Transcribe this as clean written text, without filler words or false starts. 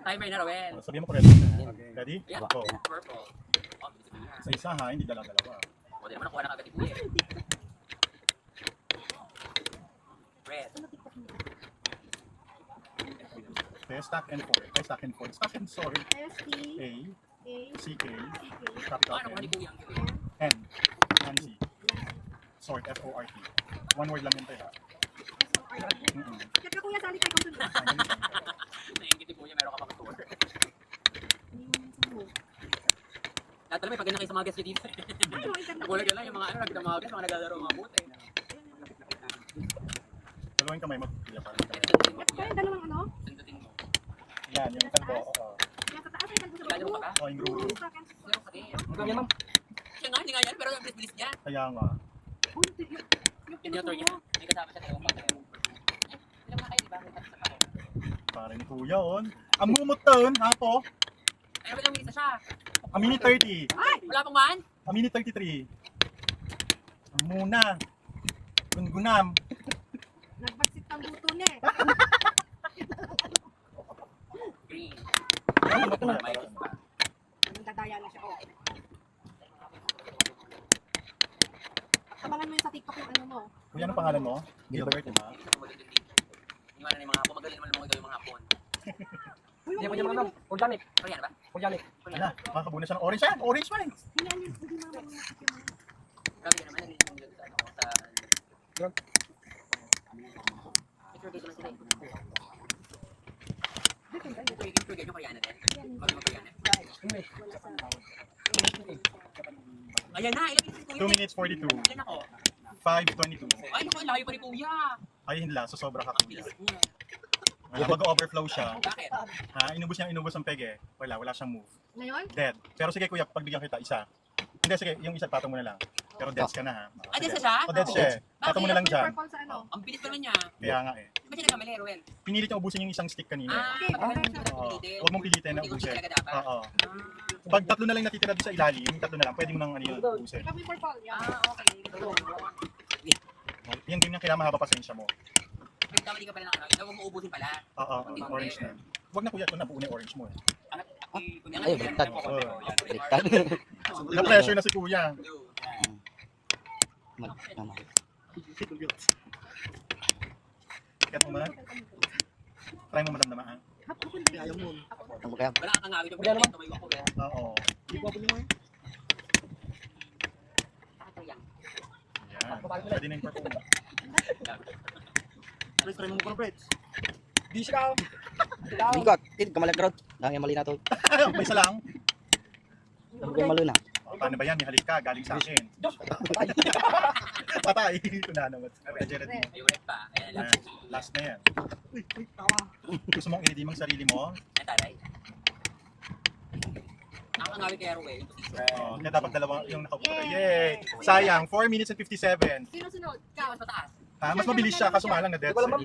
Timer na, Rowel. Sabihin mo ko ready. Okay. Ready? Yeah. Go. Purple. Oh, bilis na yan. Sa isa ha, hindi dalawa-dalawa. O, di naman nakuha na kagad ni Kuya. Red. Okay, stack and forth. Okay, stack and forth. Stack and sword. ST, A, A, C, K, CK, stop, Ah, stop, nakuha ni N, Kuya. N, Nancy. Sword, F-O-R-T. One word lang yun tayo. SORT. Kaya kuya, sali tayo kung sunod. Naingit ni Kuya, meron ka pang tour. Iniwan sa mo. Lahat pala may paganda kayo sa mga guests nyo dito. Nagulag lang yung mga ano, nagkita mga guests, mga naglalaro mga bote. Dalawang kamay mag-clear para. Kaya dalawang ano? Sundutin mo. Yan, yung kalbo. Oo. Kaya sa taas ay kalbo sa Gano'n baba. pa ka? Oh, yung grupo. Sa akin. Meron ka din. Magkano yan, ma'am? Siya nga, hindi nga yan, pero yung bilis-bilis niya. Kaya nga. Uy, yung Hindi na tour niya. pinutulo. May kasama siya tayo pa tayo. Ilang na kayo, di ba? May tapos na ako. Para ni Kuya, on. Ang mumot taon, hapo. Ay, wala minisa siya. Ang mini 30. Wala pang man? Ang mini 33. Ang muna. Gungunam. Nagbagsit ang buto niya eh. Green. Ano ba ito? May isa. Nagdadaya na siya. Oh. Abangan mo yung sa TikTok yung ano mo. Kuya, anong pangalan mo? Gilbert, ha? Iniwanan na yung mga hapon. Magaling naman lumangoy daw yung mga hapon. Uy, Hindi, wag pwede mo ma'am. Organic. Korean ba? Organic. Ala, makakabuna siya ng orange yan. Orange pa eh. Hindi mama mo. Kami naman, nag-iingit sa ano, sa... Drug. Picture dito lang sila. Picture yung Koreana din. Mag-Koreana. English. Ayan na, ilang minutes 2 minutes 42. Ilan ako? 5:22. Ay, naku, ang layo pa ni Kuya. Ay, hindi lang. So, sobra ka Ang kuya. bilis niya. Mag-overflow siya. Bakit? Ha? Inubos ang pege. Wala siyang move. Ngayon? Dead. Pero sige kuya, pagbigyan kita isa. Hindi, sige, yung isa patong mo na lang. Pero dead ka na ha. Ah, dead Sige. siya? O, dead siya eh. Patong mo na lang dyan. Purple sa ano? Ang bilis pa naman niya. Kaya nga eh. Di ba siya nagkamali, Ruel? Pinilit niya ubusin yung isang stick kanina. Ah, Okay, pag okay. ganun, Oo. pilitin. Huwag mong pilitin na Hindi ko ubusin. talaga dapat. Oo. Ah, Pag tatlo na lang natitira doon sa ilalim, yung tatlo na lang, pwede mo nang ano yun, ubusin. Ikaw yung purple. Yan. okay. Yung game niya kailangan mahaba pasensya mo. Pero tama di ka pala ng ano. Huwag mo ubusin pala. Oo, orange na. Huwag na kuya, ito nabuo na yung orange mo eh. Ay, baliktad. Baliktad. Na-pressure na si kuya. Kaya mo man, try mo madamdamaan. Ang magkaya. Wala kang ngawin yung pinag tumayo ako. Oo. Yan. Yan. Pwede na yung purple mo. Try mo muna, Brett. Busy ka. Bigot. Tid, kamalag crowd. Dahil mali na to. May isa lang. Sabi malo na. O, paano ba yan? May halik ka, galing sa akin. Patay. Ito na naman. Jared mo. May ulit pa. Ayan lang. Ayan, last na yan. Gusto mong i-redeem ang sarili mo? Ayan, taray. Ang ngawin kay Ruel. Kaya dapat dalawa yung nakaupo. Yay! Sayang, 4 minutes and 57. Sino sunod? Ikaw, mas mataas. Ha, mas mabilis siya, kaso nga lang na dead. Wala, ma'am.